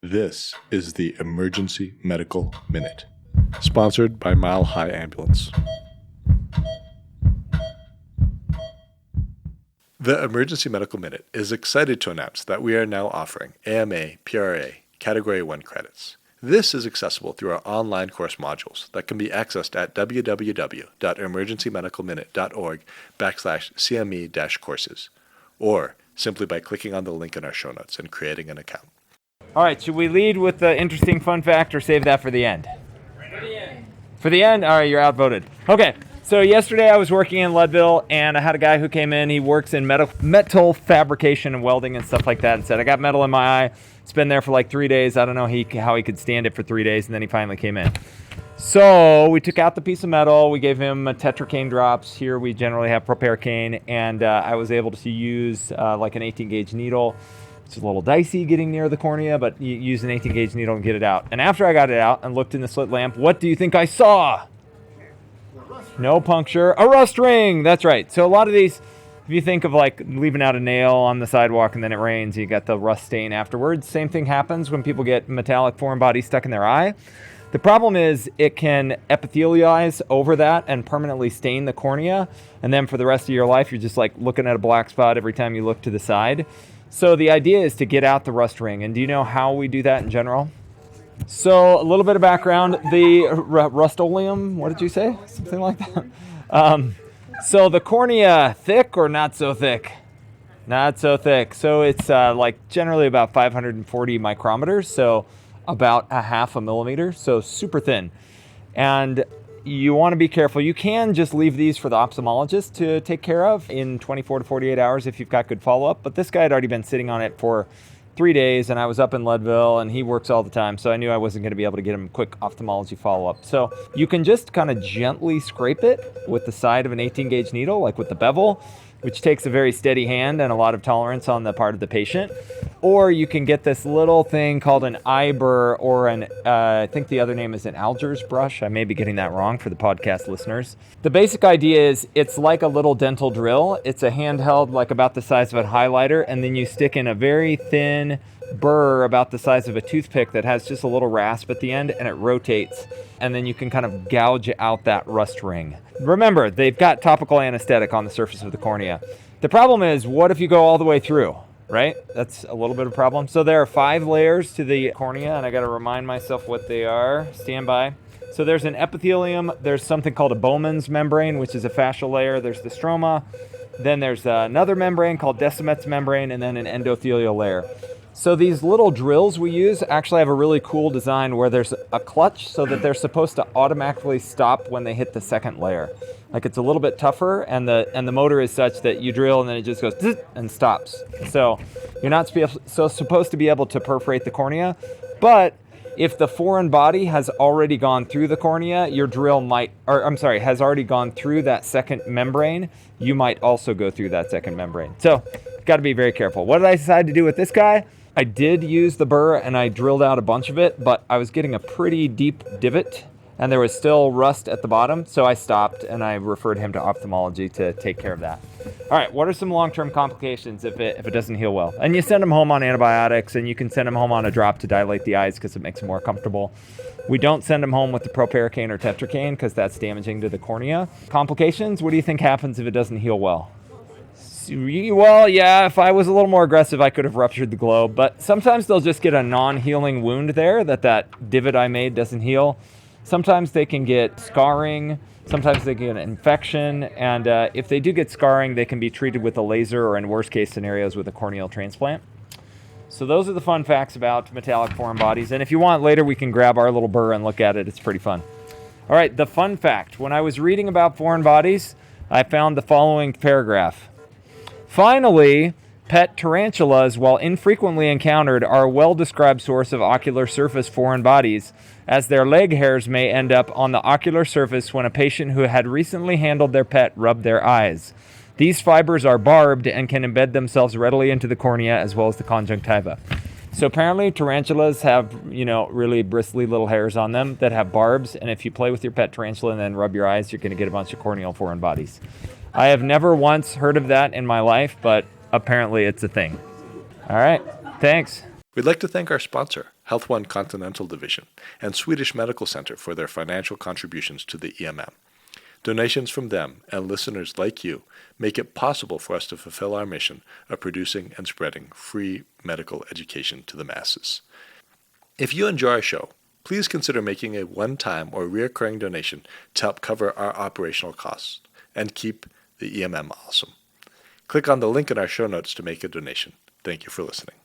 This is the Emergency Medical Minute, sponsored by Mile High Ambulance. The Emergency Medical Minute is excited to announce that we are now offering AMA PRA Category 1 credits. This is accessible through our online course modules that can be accessed at www.emergencymedicalminute.org/CME-courses, or simply by clicking on the link in our show notes and creating an account. All right, should we lead with the interesting fun fact or save that for the end? For the end. For the end? All right, you're outvoted. Okay, so yesterday I was working in Leadville, and I had a guy who came in. He works in metal fabrication and welding and stuff like that, and said, I got metal in my eye. It's been there for like 3 days. I don't know how he could stand it for 3 days, and then he finally came in. So we took out the piece of metal. We gave him tetracaine drops. Here we generally have proparacaine, and I was able to use like an 18-gauge needle. It's a little dicey getting near the cornea, but you use an 18-gauge needle and get it out. And after I got it out and looked in the slit lamp, what do you think I saw? No puncture. A rust ring. That's right. So a lot of these, if you think of like leaving out a nail on the sidewalk and then it rains, you got the rust stain afterwards. Same thing happens when people get metallic foreign bodies stuck in their eye. The problem is it can epithelialize over that and permanently stain the cornea. And then for the rest of your life, you're just like looking at a black spot every time you look to the side. So the idea is to get out the rust ring. And do you know how we do that in general? So a little bit of background, the Rust-Oleum, what did you say? Something like that. So the cornea, thick or not so thick? Not so thick. So it's like generally about 540 micrometers. So about a half a millimeter. So super thin. And you want to be careful. You can just leave these for the ophthalmologist to take care of in 24 to 48 hours if you've got good follow-up. But this guy had already been sitting on it for 3 days, and I was up in Leadville, and he works all the time, so I knew I wasn't going to be able to get him quick ophthalmology follow-up. So you can just kind of gently scrape it with the side of an 18-gauge needle, like with the bevel, which takes a very steady hand and a lot of tolerance on the part of the patient. Or you can get this little thing called an eye burr, or I think the other name is an Alger's brush. I may be getting that wrong for the podcast listeners. The basic idea is it's like a little dental drill. It's a handheld, like about the size of a highlighter, and then you stick in a very thin burr about the size of a toothpick that has just a little rasp at the end, and it rotates, and then you can kind of gouge out that rust ring. Remember, they've got topical anesthetic on the surface of the cornea. The problem is, what if you go all the way through, right? That's a little bit of a problem. So there are 5 layers to the cornea, and I got to remind myself what they are. Stand by. So there's an epithelium, there's something called a Bowman's membrane, which is a fascial layer, there's the stroma, then there's another membrane called Verzemnieks membrane, and then an endothelial layer. So these little drills we use actually have a really cool design where there's a clutch so that they're supposed to automatically stop when they hit the second layer. Like it's a little bit tougher, and the motor is such that you drill and then it just goes zzz and stops. So you're not supposed to be able to perforate the cornea, but if the foreign body has already gone through the cornea, your drill has already gone through that second membrane, you might also go through that second membrane. So got to be very careful. What did I decide to do with this guy? I did use the burr and I drilled out a bunch of it, but I was getting a pretty deep divot and there was still rust at the bottom. So I stopped and I referred him to ophthalmology to take care of that. All right, what are some long-term complications if it doesn't heal well? And you send them home on antibiotics, and you can send them home on a drop to dilate the eyes because it makes them more comfortable. We don't send them home with the proparacaine or tetracaine because that's damaging to the cornea. Complications, what do you think happens if it doesn't heal well? Well, yeah, if I was a little more aggressive, I could have ruptured the globe. But sometimes they'll just get a non-healing wound there that divot I made doesn't heal. Sometimes they can get scarring. Sometimes they get an infection. And if they do get scarring, they can be treated with a laser or in worst case scenarios with a corneal transplant. So those are the fun facts about metallic foreign bodies. And if you want, later we can grab our little burr and look at it. It's pretty fun. All right, the fun fact. When I was reading about foreign bodies, I found the following paragraph. Finally, pet tarantulas, while infrequently encountered, are a well-described source of ocular surface foreign bodies, as their leg hairs may end up on the ocular surface when a patient who had recently handled their pet rubbed their eyes. These fibers are barbed and can embed themselves readily into the cornea as well as the conjunctiva. So apparently tarantulas have, really bristly little hairs on them that have barbs, and if you play with your pet tarantula and then rub your eyes, you're going to get a bunch of corneal foreign bodies. I have never once heard of that in my life, but apparently it's a thing. All right, thanks. We'd like to thank our sponsor, Health One Continental Division, and Swedish Medical Center for their financial contributions to the EMM. Donations from them and listeners like you make it possible for us to fulfill our mission of producing and spreading free medical education to the masses. If you enjoy our show, please consider making a one-time or recurring donation to help cover our operational costs and keep the EMM awesome. Click on the link in our show notes to make a donation. Thank you for listening.